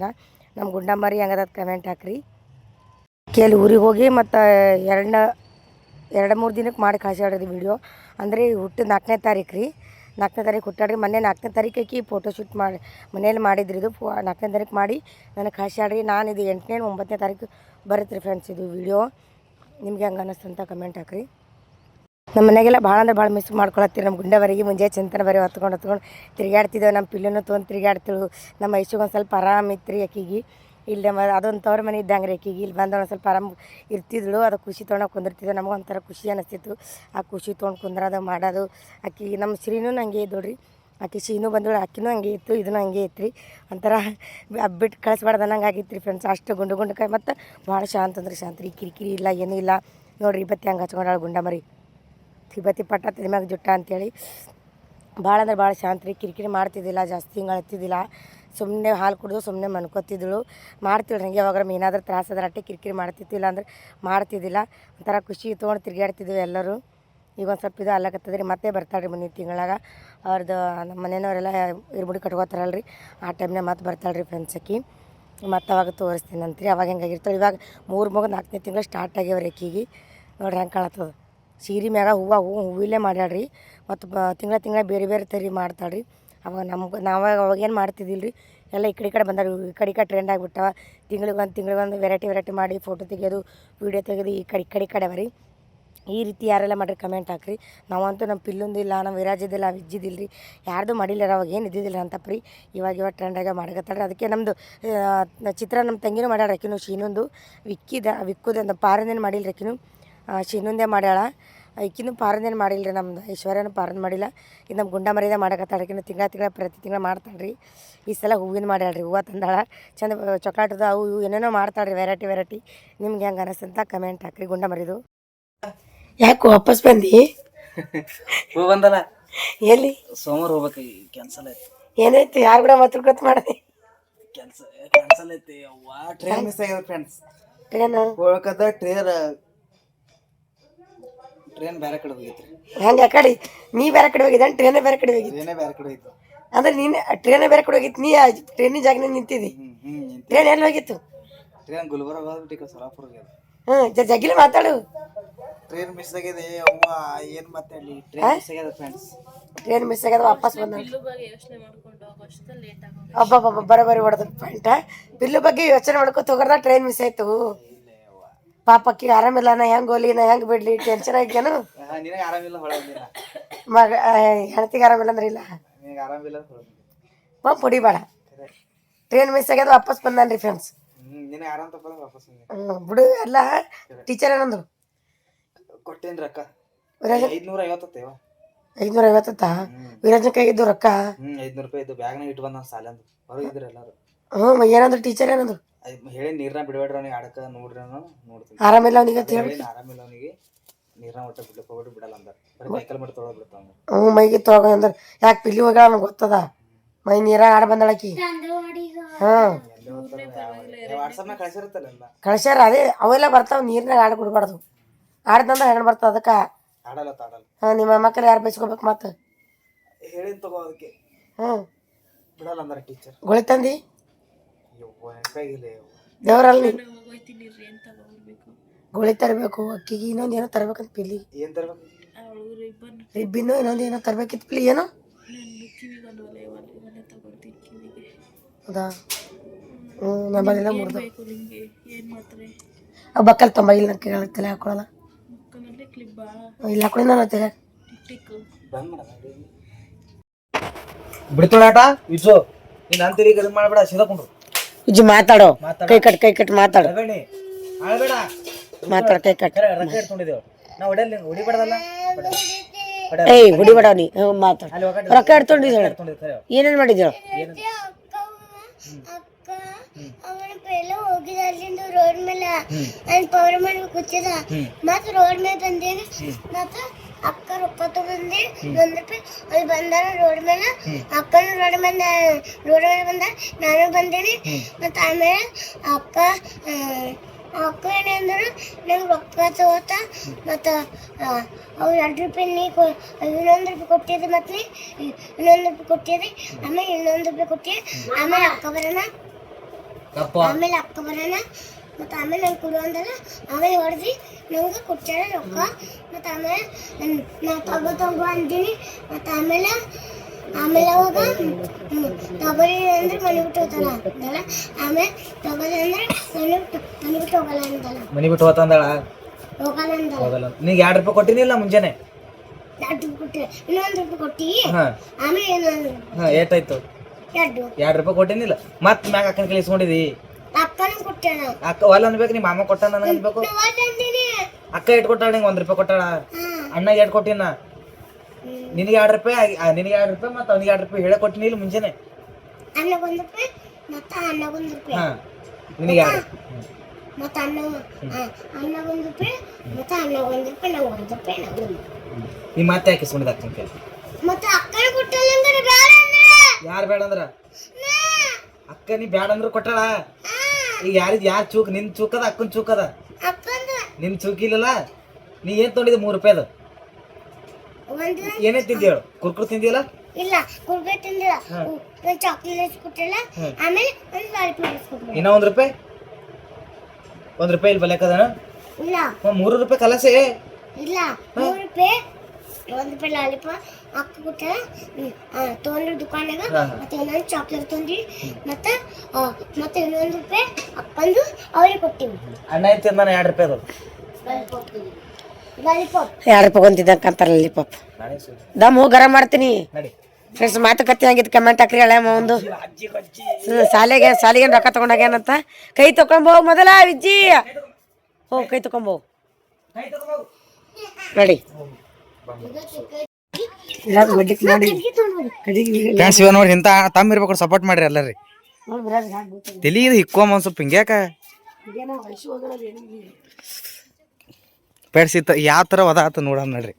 ನಮ್ಮ ಗುಂಡಮ್ಮರಿ ಹೆಂಗದ ಕಮೆಂಟ್ ಹಾಕ್ರಿ. ಕೇಳಿ ಊರಿಗೆ ಹೋಗಿ ಮತ್ತು 2-3 ದಿನಕ್ಕೆ ಮಾಡಿ ಕಳಿಸ್ಯಾಡ್ರಿ ವೀಡಿಯೋ. ಅಂದರೆ ಹುಟ್ಟಿದ 4ನೇ ತಾರೀಕು ರೀ. 4ನೇ ತಾರೀಕು ಹುಟ್ಟಾಡ್ರಿ. ಮೊನ್ನೆ 4ನೇ ತಾರೀಕಿ ಫೋಟೋ ಶೂಟ್ ಮಾಡಿ ಮನೇಲಿ ಮಾಡಿದ್ರಿ. ಇದು 4ನೇ ತಾರೀಕು ಮಾಡಿ ನನಗೆ ಕಳಿಸ್ಯಾಡ್ರಿ. ನಾನು ಇದು 8ನೇ 9ನೇ ತಾರೀಕು ಬರುತ್ತೆ ರೀ ಫ್ರೆಂಡ್ಸ್ ಇದು ವೀಡಿಯೋ. ನಿಮ್ಗೆ ಹೆಂಗೆ ಅನ್ನಿಸ್ತಂತ ಕಮೆಂಟ್ ಹಾಕ್ರಿ. ನಮ್ಮ ಮನೆಗೆಲ್ಲ ಭಾಳ ಅಂದ್ರೆ ಭಾಳ ಮಿಸ್ ಮಾಡ್ಕೊಳತ್ತೀರಿ. ನಮ್ಮ ಗುಂಡವರೆಗೆ ಮುಂಜಾನೆ ಚಿಂತನೆ ಬರೀ ಹೊತ್ಕೊಂಡು ತಿರುಗಾಡ್ತಿದ್ದೇವೆ. ನಮ್ಮ ಪಿಲ್ಲನ್ನು ತೊಗೊಂಡು ತಿರುಗಾಡ್ತಿಳು. ನಮ್ಮ ಐಶಿಗೆ ಒಂದು ಸ್ವಲ್ಪ ಆರಾಮಿತ್ತು ರೀ ಆಕಿಗೆ. ಇಲ್ಲೇ ಅದೊಂದು ತವ್ರ ಮನೆ ಇದ್ದಂಗೆ ರೀ ಆಕಿಗೆ. ಇಲ್ಲಿ ಬಂದು ಒಂದು ಸ್ವಲ್ಪ ಆರಾಮ ಇರ್ತಿದ್ಳು. ಅದು ಖುಷಿ ತೊಗೊಂಡು ಕುಂದಿರ್ತಿದ್ದೆ. ನಮಗೊಂಥರ ಖುಷಿ ಅನ್ನಿಸ್ತಿತ್ತು. ಆ ಖುಷಿ ತೊಗೊಂಡು ಕುಂದ್ರೋದು ಮಾಡೋದು. ಆಕಿ ನಮ್ಮ ಶ್ರೀನೂ ಹಂಗೆ ಇದ್ದಳು ರೀ. ಆಕಿ ಶೀನು ಬಂದಳು, ಆಕಿನೂ ಹಂಗೆ ಇತ್ತು, ಇದನ್ನು ಹಂಗೆ ಇತ್ತು ರೀ. ಒಂಥರ ಬಿಟ್ಟು ಕಳಿಸ್ಬಾರ್ದು ಅನ್ನಂಗೆ ಆಗಿತ್ತು ರೀ ಫ್ರೆಂಡ್ಸ್. ಅಷ್ಟು ಗುಂಡು ಕಾಯಿ ಮತ್ತು ಭಾಳ ಶಾಂತ ಅಂದ್ರೆ ಶಾಂತ ರೀ. ಕಿರಿಕಿರಿ ಇಲ್ಲ, ಏನೂ ಇಲ್ಲ. ನೋಡಿರಿ ಬತ್ತಿ ಹಂಗೆ ಹಚ್ಕೊಂಡಾಳು ಗುಂಡ ಮರಿ. ಬತ್ತಿ ಪಟ್ಟ ತಿಮ್ಯಾಗ ಜುಟ್ಟ ಅಂತೇಳಿ ಭಾಳ ಅಂದ್ರೆ ಭಾಳ ಶಾಂತ ರೀ. ಕಿರಿಕಿರಿ ಮಾಡ್ತಿದ್ದಿಲ್ಲ, ಜಾಸ್ತಿ ಹಿಂಗೆ ಅಳ್ತಿದ್ದಿಲ್ಲ. ಸುಮ್ಮನೆ ಹಾಲು ಕುಡಿದು ಸುಮ್ಮನೆ ಮನ್ಕೋತಿದ್ದಳು. ಮಾಡ್ತಿಳ್ರಿ ಹಂಗೆ ಯಾವಾಗ ಏನಾದರೂ ತ್ರಾಸ ಅದ್ರ ಅಟ್ಟೆ ಕಿರಿಕಿರಿ ಮಾಡ್ತಿದ್ದಿಲ್ಲ ಅಂದ್ರೆ ಮಾಡ್ತಿದ್ದಿಲ್ಲ. ಒಂಥರ ಖುಷಿ ತೊಗೊಂಡು ತಿರುಗಾಡ್ತಿದ್ವಿ ಎಲ್ಲರೂ. ಈಗ ಒಂದು ಸ್ವಲ್ಪ ಇದು ಅಲ್ಲಕತ್ತದ ರೀ. ಮತ್ತೆ ಬರ್ತಾಳೆ ರೀ ಮುಂದಿನ ತಿಂಗಳಾಗ. ಅವ್ರದ್ದು ನಮ್ಮ ಮನೆಯವರೆಲ್ಲ ಇರ್ಬಿಡಿ ಕಟ್ಕೋತಾರಲ್ಲ ರೀ, ಆ ಟೈಮ್ನಾಗ ಮತ್ತೆ ಬರ್ತಾಳೆ ರೀ ಫ್ರೆಂಡ್ಸ್ ಆಕಿ. ಮತ್ತು ಅವಾಗ ತೋರಿಸ್ತೀನಿ ಅಂತ್ರಿ. ಅವಾಗ ಹೆಂಗಾಗಿರ್ತಾಳೆ. ಇವಾಗ 3 ಮಗು 4ನೇ ತಿಂಗಳು ಸ್ಟಾರ್ಟ್ ಆಗ್ಯಾವ್ರಿ ಆಕಿಗೆ. ನೋಡ್ರಿ ಹೆಂಗೆ ಕಾಣತ್ತದ. ಸೀರೆ ಮ್ಯಾಗ ಹೂವಿಲ್ಲೇ ಮಾಡ್ಯಾಳ್ರಿ. ಮತ್ತು ತಿಂಗಳ ಬೇರೆ ಬೇರೆ ತರಿ ಮಾಡ್ತಾಳ್ರಿ. ಅವಾಗ ನಾವು ಅವಾಗೇನು ಮಾಡ್ತಿದ್ದಿಲ್ಲ ರೀ. ಎಲ್ಲ ಈ ಕಡೆ ಬಂದಾರ. ಈ ಕಡೆ ಟ್ರೆಂಡ್ ಆಗಿಬಿಟ್ಟವ. ತಿಂಗಳಿಗೊಂದು ವೆರೈಟಿ ಮಾಡಿ ಫೋಟೋ ತೆಗೆಯೋದು, ವೀಡಿಯೋ ತೆಗೆದು ಈ ಕಡೆ ಅವ ರೀ. ಈ ರೀತಿ ಯಾರೆಲ್ಲ ಮಾಡ್ರಿ ಕಮೆಂಟ್ ಹಾಕ್ರಿ. ನಾವಂತೂ ನಮ್ಮ ಪಿಲ್ಲೊಂದಿಲ್ಲ, ನಮ್ಮ ವಿರಾಜಿದ್ದಿಲ್ಲ, ವಿಜ್ಜಿದಿಲ್ಲ ರೀ. ಯಾರ್ದು ಮಾಡಿಲ್ಲ ಅವಾಗ ಏನು ಇದ್ದಿದ್ದಿಲ್ಲ ಅಂತಪ್ಪ ರೀ. ಇವಾಗ ಟ್ರೆಂಡಾಗ ಮಾಡಕತ್ತಾಳ್ರಿ. ಅದಕ್ಕೆ ನಮ್ಮದು ಚಿತ್ರ ನಮ್ಮ ತಂಗಿನೂ ಮಾಡ್ಯಾಳ. ಆಕಿನೂ ಶೀನೊಂದು ವಿಕ್ಕುದಂದು ಪಾರಂದೇನು ಮಾಡಿಲ್ಲ ರೀ. ಆಕಿನೂ ಶೀನೊಂದೇ ಮಾಡ್ಯಾಳ. ಈಕಿನೂ ಪಾರಂದೇನು ಮಾಡಿಲ್ಲ ರೀ. ನಮ್ದು ಐಶ್ವರ್ಯನೂ ಪಾರಂದ್ ಮಾಡಿಲ್ಲ. ಇದು ನಮ್ಮ ಗುಂಡ ಮರಿದ ಮಾಡಕತ್ತಾಳೆ. ಆಕಿನೂ ತಿಂಗಳ ಪ್ರತಿ ತಿಂಗಳು ಮಾಡ್ತಾಳೆ ರೀ. ಈ ಸಲ ಹೂವಿನ ಮಾಡ್ಯಾಳ್ರಿ. ಹೂವು ತಂದಾಳ ಚಂದ, ಚಾಕ್ಲೇಟ್ದು ಅವು ಇವು ಏನೇನೋ ಮಾಡ್ತಾಳ್ರಿ. ವೆರೈಟಿ. ನಿಮ್ಗೆ ಹೆಂಗೆ ಅನಿಸ್ತಂತ ಕಮೆಂಟ್ ಹಾಕ್ರಿ. ಗುಂಡ ಮರಿದು ಯಾಕೆ ವಾಪಸ್ ಬಂದು ಹೋಗಿ ಬಂದಲ್ಲ. ಎಲ್ಲಿ? ಸೋಮವಾರ ಹೋಗ್ಬೇಕು. ಕ್ಯಾನ್ಸಲ್ ಆಯ್ತು. ಏನಾಯ್ತು? ಯಾರು ಕೂಡ ಮಾತಾಡ್ಕೊತ ಮಾಡಿದೆ? ಕ್ಯಾನ್ಸಲ್ ಐತಿ. ಟ್ರೈನ್ ಮಿಸ್ ಆಗ್ಯದ ಫ್ರೆಂಡ್ಸ್. ಹೋಗಕತ್ತ ಟ್ರೈನ್ ಬೇರೆ ಕಡೆ ಹೋಗಿತ್ರಿ. ಹಂಗೆ ಆ ಕಡೆ ನೀ ಬೇರೆ ಕಡೆ ಹೋಗಿದ್ದ, ಟ್ರೈನೇ ಬೇರೆ ಕಡೆ ಹೋಗಿದ್ದು? ಟ್ರೈನೇ ಬೇರೆ ಕಡೆ ಹೋಗಿತ್ತು. ಅಂದ್ರೆ ನೀನು ಟ್ರೈನೇ ಬೇರೆ ಕಡೆ ಹೋಗಿತ್ತು. ನೀ ಟ್ರೈನಿನ ಜಾಗನೇ ನಿಂತಿದ್ದಿ. ಟ್ರೈನ್ ಎಲ್ಲಿ ಹೋಗಿತ್ತು? ಟ್ರೈನ್ ಗುಲ್ಬರ್ಗ ಹೋಗ್ಬಿಟ್ಟು ಸೊಲ್ಲಾಪುರ ಹೋಗ್ಯದ. ಜಗ್ಗಿಲಿ ಮಾತಾಡು. ಟ್ರೈನ್ ಮಿಸ್ ಆಗಿದೆ. ಅವ್ವ ಏನು ಮಾತಾಡಲಿ. ಟ್ರೈನ್ ಮಿಸ್ ಆಗ್ಯದ ಫ್ರೆಂಡ್ಸ್. ಟ್ರೈನ್ ಮಿಸ್ ಆಗ್ಯದ. ವಾಪಸ್ ಬಂದ ಬರೋಬ್ಬರಿ ಹೊಡೆದ ಪಾಯಿಂಟ. ಬಿಲ್ಲು ಬಗ್ಗೆ ಯೋಚನೆ ಮಾಡ್ಕೊತ ಹೋಗೋದ ಟ್ರೈನ್ ಮಿಸ್ ಆಯ್ತು. ಪಾಪಕ್ಕಿ ಆರಾಮಿಲ್ಲ ನಾ ಹೆಂಗ್ ಹೋಲಿ ನಾ ಹೆಂಗ್ ಬಿಡ್ಲಿ ಟೆನ್ಷನ್ ಆಗ್ಯಾನು ನಿನಗೆ ಆರಾಮಿಲ್ಲ ಹೊಳಂದಿಲ್ಲ ಮಗ ಹೆಣ್ತಿಗೆ ಆರಾಮಿಲ್ಲ ಅಂದ್ರೆ ಇಲ್ಲ ನಿನಗೆ ಆರಾಮಿಲ್ಲ ಹೊಡಿಬೇಡ ಟ್ರೈನ್ ಮಿಸ್ ಆಗ್ಯದ ವಾಪಸ್ ಬಂದಾನ್ರಿ ಫ್ರೆಂಡ್ಸ್ ನಿನಗೆ ಆರಾಮ್ ತಪ್ಪ ವಾಪಸ್ ಬಿಡು ಎಲ್ಲ ಟೀಚರ್ ಏನಂದ್ರು ಕೊಟ್ಟೇನ್ರಿ ರೊಕ್ಕ ವಿರಾಜ 550 550 ವಿರಾಜನ ಕೈಗಿದ್ದು ರೊಕ್ಕ 500 ರೂಪಾಯಿ ಇದ್ದು ಬ್ಯಾಗ್ನಾಗ ಇಟ್ಟು ಬಂದ ಸಾಲಂದು ಹೊರಗಿದ್ರು ಎಲ್ಲಾರು ಏನಂದ್ರು ಟೀಚರ್ ಏನಂದ್ರು ಹೇಳಿ ನೀರ್ನ ಬಿಡಬೇಡ್ರಿ ಅವ್ನಿಗೆ ಆಡಕ ನೋಡ್ರಿ ನೋಡ್ತೀನಿ ಆರಾಮಿಲ್ಲ ಅವನಿಗೆ ಅಂತ ಹೇಳಿ ಆರಾಮಿಲ್ಲ ಅವನಿಗೆ ನೀರ್ನ ಒಟ್ಟ ಬಿಡ್ಲಿಕ್ಕೆ ಹೋಗ್ಬಿಟ್ಟು ಬಿಡಲ್ಲ ಅಂದಾರ ಬರೀ ಕೈಕಲ್ ಮಾಡಿ ತೊಗೊಳ್ ಬಿಡ್ತಾವ ಮೈಗೆ ತೊಗೊಂಡ್ ಅಂದ್ರ ಯಾಕೆ ಪಿಲ್ಲಿ ಹೋಗ್ಯಾಳ ನಂಗೆ ಗೊತ್ತದ ಮೈ ನೀರಾಗ ಆಡ ಬಂದಳಕಿ ವಾಟ್ಸಪ್ನಾಗ ಕಳ್ಸಿರುತ್ತಲ್ಲ ಕಳ್ಸ್ಯಾರ ಅದೇ ಅವೆಲ್ಲ ಬರ್ತಾವ ನೀರ್ನಾಗ ಆಡ ಬಿಡ್ಬಾರ್ದು ಆಡ್ದಂದ್ರೆ ಹೆಣ್ಣು ಬರ್ತದ ಅದಕ್ಕೆ ಆಡಲ್ಲ ನಿಮ್ಮ ಮಕ್ಕಳು ಯಾರು ಬೈಸ್ಕೋಬೇಕು ಮತ್ತೆ ಹೇಳಿದ್ ತಗೋ ಅದಕ್ಕೆ ಬಿಡಲ್ಲ ಅಂದಾರ ಟೀಚರ್ ಗೋಳಿ ತಂದಿ ದೇವ್ರಲ್ಲಿ ಗೋಳಿ ತರಬೇಕು ಅಕ್ಕಿಗೆ ಇನ್ನೊಂದು ಏನೋ ತರ್ಬೇಕಂತ ಪಿಲಿ ಏನ್ ತರ್ಬೇಕು ರಿಬ್ಬಿನ್ನು ಇನ್ನೊಂದು ಏನೋ ತರ್ಬೇಕಿತ್ತು ಪಿಲಿ ಏನೋ ಹೌದಾ ನಮ್ಮಲ್ಲೆಲ್ಲ ಮುರಿದು ಬಕ್ಕಲ್ ತೊಂಬ ಇಲ್ಲ ತಲೆ ಹಾಕೊಳ್ಳಲ್ಲ ಇಲ್ಲ ಹಾಕೊಳ್ಳಿ ನಾನು ತಲೆ ಬಿಡ್ತೋಳಾಟ ವಿಜು ನೀನ್ ಅಂತೀರಿ ಗದ ಮಾಡ್ಬೇಡ ಸಿದಕೊಂಡ್ರು ಇಜ್ಜಿ ಮಾತಾಡೋ ಕೈ ಕಟ್ ಮಾತಾಡು ಆಳ್ಬೇಡ ಮಾತಾಡ ಕೈ ಕಟ್ ರೊಕ್ಕ ಇಟ್ಕೊಂಡಿದ್ದೇವೆ ನಾವು ಹೊಡಿಬೇಡದಲ್ಲ ಏಯ್ ಹೊಡಿಬೇಡ ನೀ ಮಾತಾಡ ರೊಕ್ಕ ಇಡ್ಕೊಂಡಿದ್ದೇಳು ಏನೇನ್ ಮಾಡಿದ್ದೇಳು ಹೋಗಿದ ಅಲ್ಲಿಂದ ರೋಡ್ ಮೇಲೆ ಅಲ್ಲಿ ಪವರ್ ಮಾಡಿ ಕೂತಿದ ಮತ್ತ ರೋಡ್ ಮೇಲೆ ಬಂದೇನಿ ಮತ್ತ ಅಕ್ಕ ರೊಕ್ಕ ತಗೊಂಡಿ ₹1 ಅಲ್ಲಿ ಬಂದಾರ ರೋಡ್ ಮೇಲೆ ಅಕ್ಕನ ರೋಡ್ ಮೇಲೆ ಬಂದ ನಾನು ಬಂದೇನಿ ಮತ್ತ ಆಮೇಲೆ ಅಕ್ಕ ಏನಂದ್ರು ನಂಗೆ ರೊಕ್ಕ ತಗೋತ ಮತ್ತು ಅವ್ರು ₹2 ನೀ ₹1 ಕೊಟ್ಟಿದ್ದೆ ಮತ್ತು ₹1 ಕೊಟ್ಟಿದ್ದೆ ಆಮೇಲೆ ₹1 ಕೊಟ್ಟಿದ್ದೆ ಆಮೇಲೆ ಅಕ್ಕ ಬರೋಣ ಮತ್ತು ಆಮೇಲೆ ನಂಗೆ ಕೊಡು ಅಂದಲ್ಲ ಆಮೇಲೆ ಹೊಡೆದು ನಂಗೆ ಕೊಟ್ಟಾರ ರೊಕ್ಕ ಮತ್ತು ಆಮೇಲೆ ನಾ ತಗೋ ಅಂತೀನಿ ಮತ್ತು ಆಮೇಲೆ ಅವಾಗ ತಗೋರಿ ಅಂದ್ರೆ ಮನೆ ಬಿಟ್ಟು ಹೋಗ್ತಾಳ ಅಂತಲ್ಲ ಆಮೇಲೆ ತಗೋರಿ ಅಂದ್ರೆ ಮನೆ ಬಿಟ್ಟು ಹೋಗಲ್ಲ ಅಂತಲ್ಲ ಮನೆ ಬಿಟ್ಟು ಹೋಗಲ್ಲ ಹೋಗಲ್ಲ ಅಂದಲ್ಲ ನೀಗ ₹2 ಕೊಟ್ಟಿನಿಲ್ಲ ಮುಂಜಾನೆ ₹2 ಕೊಟ್ಟೆ ₹1 ಕೊಟ್ಟಿ ಆಮೇಲೆ ಏಟಾಯ್ತು ₹2 ಕೊಟ್ಟಿನಿಲ್ಲ ಮತ್ ಮ್ಯಾಗ ಅಕ್ಕನ ಕೈ ಇಸ್ಕೊಂಡಿದಿ ಅಕ್ಕನ ಕೊಟ್ಟೆನ ಅಕ್ಕ ಒಲ್ಲ ಅನ್ಬೇಕು ನಿಮ್ಮ ಮಾಮ ಕೊಟ್ಟ ನನಗೆ ಅನ್ಬೇಕು ಅಕ್ಕ ಎಟ್ ಕೊಟ್ಟಾಳ ನಿಂಗೆ ₹1 ಕೊಟ್ಟಾಳ ಅಣ್ಣಗೆ ಎಟ್ ಕೊಟ್ಟಿನ ನಿನಗೆ ₹2 ನಿನಗೆ ₹2 ಮತ್ತು ಅವ್ನಿಗೆ ₹2 ಹೇಳ ಕೊಟ್ಟಿನಿ ಇಲ್ಲ ಮುಂಜಾನೆ ಅಣ್ಣಗೆ ₹1 ಮತ್ತು ಅಣ್ಣಗೆ ₹1 ಹಾಂ ನಿನಗೆ ಮತ್ತು ಅಣ್ಣಗೆ ₹1 ಮತ್ತು ಅಣ್ಣಗೆ ₹1 ನಂಗೆ ₹1 ನೀ ಮತ್ತೆ ಯಾಕೆ ಇಸ್ಕೊಂಡಿದ್ದ ಅಕ್ಕನ ಕೈ ಮತ್ತು ಅಕ್ಕನ ಕೊಟ್ಟಲ್ಲ ಅಂದ್ರೆ ಬೇಡ ಅಂದ್ರೆ ಯಾರು ಬೇಡ ಅಂದ್ರ ಅಕ್ಕ ನೀ ಬ್ಯಾಡ ಅಂದ್ರ ಕೊಟ್ಟಾಳ ಈಗ ಯಾರು ಚೂಕ್ ನಿನ್ ಚೂಕದ ಅಕ್ಕನ ಚೂಕದ ನಿನ್ ಚೂಕಿಲ್ಲಲ್ಲ ನೀ ಏನ್ ತೊಗೊಂಡಿದ್ದೆ ₹3 ಏನೇ ತಿಂದಿ ಹೇಳು ಕುರ್ಕುರು ತಿಂದಿಲ್ಲ ಇಲ್ಲ ಕುರ್ಕುರೆ ತಿಂದಿಲ್ಲ ಒಂದು ಚಾಕ್ಲೇಟ್ ಕೊಟ್ಟಿಲ್ಲ ಆಮೇಲೆ ಒಂದು ಲಾಲಿಪಾಪ್ ಕೊಟ್ಟಿಲ್ಲ ಇನ್ನ ₹1 ₹1 ಇಲ್ಲಿ ಬಲೆಕದನ ಇಲ್ಲ ₹3 ಕಲಸೆ ಇಲ್ಲ ₹3 ₹1 ಲಾಲಿಪಾಪ್ ಅಕ್ಕ ಕೊಟ್ಟ ತೊಗೊಂಡ್ರು ದುಕಾನಾಗ ಮತ್ತೆ ಇನ್ನೊಂದು ಚಾಕ್ಲೇಟ್ ತೊಂದ್ರಿ ಮತ್ತೆ ಇನ್ನೊಂದು ₹1 ಅಕ್ಕಂದು ಅವ್ರಿಗೆ ಕೊಟ್ಟಿವಿ ಅಣ್ಣ ಏನ್ ತಿಂದಾನ ₹2 ಅದು ₹2 ಅಂತಿದ್ದಂಕಂತಾರ ಲಾಲಿಪಾಪ್ ದಮ್ ಹೋಗಿ ಗರಂ ಮಾಡ್ತೀನಿ ಫ್ರೆಂಡ್ಸ್ ಮಾತುಕತೆ ಆಗಿದ್ದು ಕಮೆಂಟ್ ಹಾಕ್ರಿ ಹಳೆ ಒಂದು ಸಾಲಿಗೆ ರೊಕ್ಕ ತಗೊಂಡಾಗ್ಯಾನಂತ ಕೈ ತಕೊಂಬೋ ಮೊದಲ ವಿಜ್ಜಿ ಹೋಗಿ ಕೈ ತಕೊಂಬೋ ನಡಿ ಫ್ರೆಂಡ್ಸ್ ಇವ ನೋಡಿ ಇಂಥ ತಮ್ಮ ಇರ್ಬೇಕು ಸಪೋರ್ಟ್ ಮಾಡ್ರಿ ಎಲ್ಲರಿ ತಲಿ ಇದು ಹಿಕ್ಕೋಮ ಒಂದು ಸ್ವಲ್ಪ ಹಿಂಗ್ಯಾಕ ಫ್ರೆಂಡ್ಸ್ ಇತ್ತ ಯಾವ ಥರ ಒದಾತ ನೋಡೋಣ ನೋಡ್ರಿ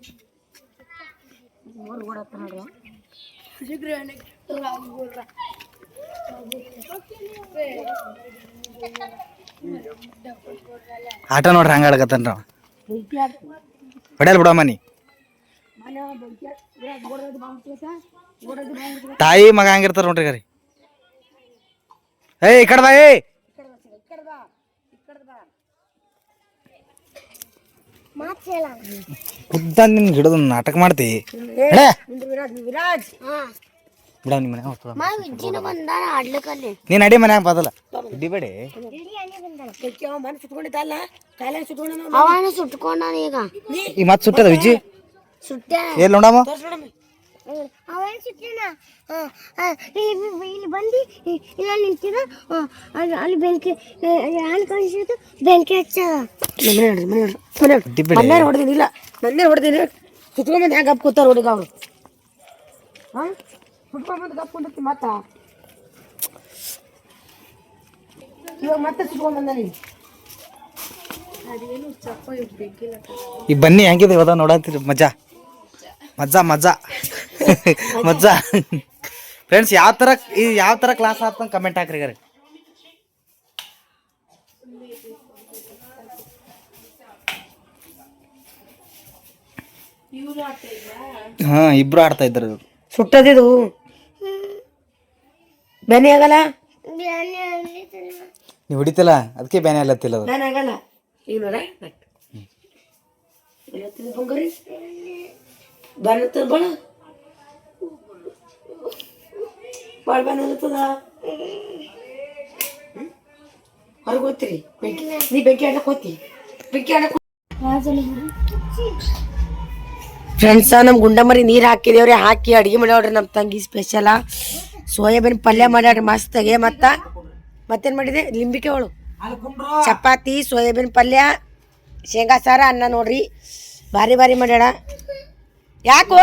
ಆಟ ನೋಡ್ರಿ ಹಂಗ ಆಡಕತ್ತಾನ ನಾವು ಹೊಡೆಯಲ್ ಬಿಡೋ ಮನಿ ತಾಯಿ ಮಗ ಹಂಗಿರ್ತಾರ ನೋಡ್ರಿ ಗರಿ ಏಯ್ ಈ ಕಡೆ ಬಾ ಏಯ್ ಖುದ್ದ ನಿನ್ ಹಿಡಿದು ನಾಟಕ ಮಾಡ್ತಿ ಬಿಡ ನಿಮ್ಮ ಮನೆ ಹೋಗ್ತದ ಮಾ ವಿಜ್ಜಿನ ಬಂದಾನ ಆಡ್ಲಿಕ್ಕಲ್ಲಿ ನೀನು ಅಡಿ ಮನ್ಯಾಗ ಬದಲ ಹಿಡಿಬೇಡಿ ಮನೆ ಸುಟ್ಕೊಂಡಿದ್ದಲ್ಲ ಕಾಲ ಸುಟ್ಕೊಂಡ ಅವನು ಸುಟ್ಕೊಂಡಾನ ಈಗ ಈ ಮತ್ತೆ ಸುಟ್ಟದ ವಿಜಿ ಸುಟ್ಟ ಎಲ್ಲಿ ನೋಡಮ್ಮ ಅವನು ಸುಟ್ಟನ ಇಲ್ಲಿ ಬಂದು ಇಲ್ಲ ನಿಂತಿದ ಅಲ್ಲಿ ಬೆಂಕಿ ನಾನು ಕಳಿಸಿದ್ದು ಬೆಂಕಿ ಹಚ್ಚದ ಮನೆ ಹೊಡೆದಿನಿ ಇಲ್ಲ ಮೊನ್ನೆ ಹೊಡೆದಿನಿ ಸುತ್ಕೊಂಬಂದು ಹ್ಯಾಂಗ ಗಪ್ ಕೂತಾರ ಹುಡುಗ ಅವ್ರು ಹಾಂ ಸುಟ್ಕೊಂಬಂದು ಗಪ್ ಕುಂದಿರ್ತಿ ಮತ್ತ ಇವಾಗ ಮತ್ತೆ ಸುಟ್ಕೊಂಬಂದ ನೀನು ಈ ಬನ್ನಿ ಹೆಂಗಿದೆ ಇವದ ನೋಡಂತೀರಿ ಮಜಾ ಮಜಾ ಮಜಾ ಮಜಾ ಫ್ರೆಂಡ್ಸ್ ಯಾವ ಥರ ಕ್ಲಾಸ್ ಆತ ಕಮೆಂಟ್ ಹಾಕ್ರಿ ಗರಿ ಹಾಂ ಇಬ್ರು ಆಡ್ತಾ ಇದ್ರು ಇವ್ರು ಸುಟ್ಟದಿದು ಬೆನೆ ಆಗಲ್ಲ ನೀವು ಹಿಡಿತಿಲ್ಲ ಅದಕ್ಕೆ ಬೇನೆ ಅಲ್ಲತ್ತಿಲ್ಲ ಅದು ನಾನು ಆಗಲ್ಲ ಈಗ ನೋಡ ಬಂಗಾರಿ ಬರ್ತದ ಭಾಳ ಬರ್ತದ ಹೊರಗೆ ಹೋಗ್ತೀರಿ ನೀ ಬೆಂಕಿ ಆಡಕ್ಕೆ ಹೋಗ್ತಿ ಬೆಂಕಿ ಆಡಕ್ಕೆ ಫ್ರೆಂಡ್ಸ ನಮ್ಮ ಗುಂಡಮರಿ ನೀರು ಹಾಕಿದೇವ್ರಿ ಹಾಕಿ ಅಡುಗೆ ಮಾಡ್ಯಾವ್ರಿ ನಮ್ಮ ತಂಗಿ ಸ್ಪೆಷಲ ಸೋಯಾಬೀನ್ ಪಲ್ಯ ಮಾಡ್ಯಾಡ್ರಿ ಮಸ್ತಾಗೆ ಮತ್ತೇನು ಮಾಡಿದೆ ಲಿಂಬಿಕೆ ಅವಳು ಚಪಾತಿ ಸೋಯಾಬೀನ್ ಪಲ್ಯ ಶೇಂಗಾ ಸಾರ ಅನ್ನ ನೋಡ್ರಿ ಭಾರಿ ಭಾರಿ ಮಾಡ್ಯಾಡ ಯಾಕೋ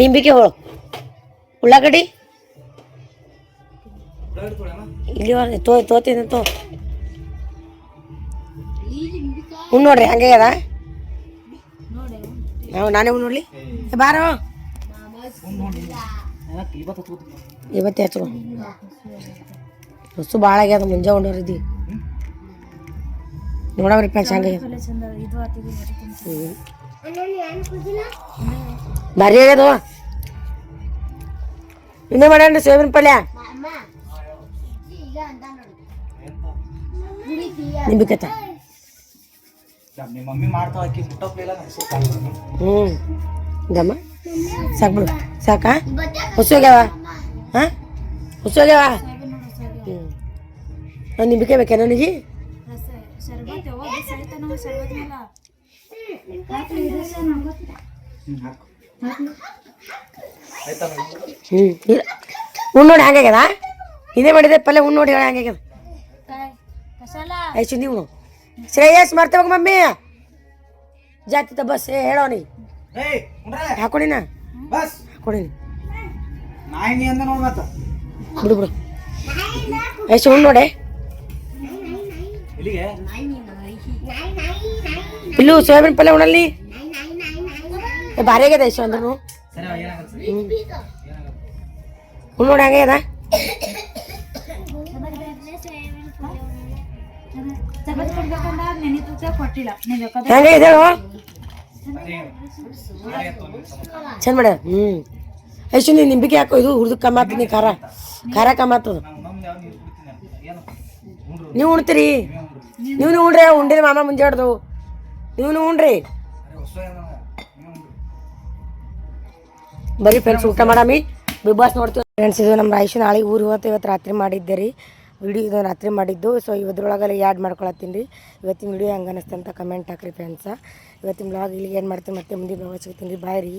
ನಿಂಬಿಕೆ ಹೋಳು ಉಳ್ಳಾಗಡ್ಡಿ ಇಲ್ಲಿ ತೋತೀನಿ ಉಣ್ ನೋಡ್ರಿ ಹಂಗೆ ಅದ ನಾನೇ ಉಣ್ ನೋಡ್ಲಿ ಬಾರೋ ಇವತ್ತೇ ಹಚ್ಚು ಹೊಸು ಭಾಳ ಆಗ್ಯದ ಮುಂಜಾ ಉಂಡೋರಿದ್ದಿ ನೋಡವ್ರಿ ಫ್ರೆಂಡ್ಸ್ ಹಂಗೆ ಭಾರಿ ಆಗ್ಯದ ಇನ್ನೇ ಮಾಡ್ಯಾನ್ರಿ ಸೋಯಾಬೀನ್ ಪಲ್ಯ ನಿಂಬಿಕತ್ತ ನಿಮ್ಮ ಮಮ್ಮಿ ಮಾಡ್ತಾವ ಆಕಿ ಮುಟ್ಟೋಪ್ಲಿಲ್ಲ ಗಮ್ಮ ಸಾಕು ಬಿಡು ಸಾಕಾ ಹೊಸೋಗ್ಯಾವ ಹಾಂ ಹೊಸೋಗ್ಯಾವ ನಿಂಬಿಕೆ ಬೇಕೇ ನನಗೆ ಉಣ್ ನೋಡಿ ಹಂಗಾಗ್ಯದ ಇದೇ ಮಾಡಿದೆ ಪಲ್ಯ ಉಣ್ ನೋಡಿ ಹಂಗಾಗ್ಯದ ಐಸು ನೀವು ಶ್ರೇಯಸ್ ಮಾಡ್ತೇವಾಗ ಮಮ್ಮಿ ಜಾತಿ ಬಸ್ ಹೇಳೋನಿ ಹಾಕೊಂಡಿನ ಹಾಕೊಂಡಿನಿ ಬಿಡು ಬಿಡು ಐಸು ಉಣ್ ನೋಡೆ ಇಲ್ಲೂ ಸೋಯಾಬೀನ್ ಪಲ್ಯ ಉಣಲ್ಲಿ ಭಾರಿ ಆಗ್ಯದ ಐಸು ಅಂದ್ರೂ ಉಣ್ ನೋಡಿ ಹಂಗಾಗ್ಯದ ಹೆಂಗೆ ಇದೆ ಚಂದ ಮಾಡ ಐಸು ನೀನು ನಿಂಬಿಕೆ ಹಾಕೋ ಇದು ಹುರಿದು ಕಮ್ಮಾತದ ನೀ ಖಾರ ಖಾರ ಕಮ್ಮಾತದ ನೀವು ಉಣ್ತೀರಿ ನೀವು ಉಣ್ರಿ ಉಂಡಿರಿ ಮಾಮ ಮುಂಜಾಡ್ದು ನೀವು ಉಣ್ರಿ ಬರೀ ಫ್ರೆಂಡ್ಸ್ ಊಟ ಮಾಡಾಮಿ ಬಿಗ್ ಬಾಸ್ ನೋಡ್ತೀವಿ ಫ್ರೆಂಡ್ಸ್. ಇದು ನಮ್ಮ ರಾಯೇಶು ನಾಳೆಗೆ ಊರಿಗೆ ಹೋಗ್ತಾ ಇವತ್ತು ರಾತ್ರಿ ಮಾಡಿದ್ದೆ ರೀ ವಿಡಿಯೋ ಇದು ರಾತ್ರಿ ಮಾಡಿದ್ದು. ಸೊ ಇದ್ರೊಳಗೆಲ್ಲ ಆ್ಯಡ್ ಮಾಡ್ಕೊಳತ್ತೀನಿ ರೀ. ಇವತ್ತಿನ ವಿಡಿಯೋ ಹೆಂಗೆ ಅನ್ನಿಸ್ತು ಅಂತ ಕಮೆಂಟ್ ಹಾಕ್ರಿ ಫ್ರೆಂಡ್ಸ. ಇವತ್ತಿನ ಬ್ಲಾಗ್ ಇಲ್ಲಿಗೆ ಏನು ಮಾಡ್ತೀನಿ ಮತ್ತೆ ಮುಂದೆ ಬ್ಲಾಗ್ ಸಿಗ್ತೀನಿ ರೀ. ಬಾಯ್ ರೀ.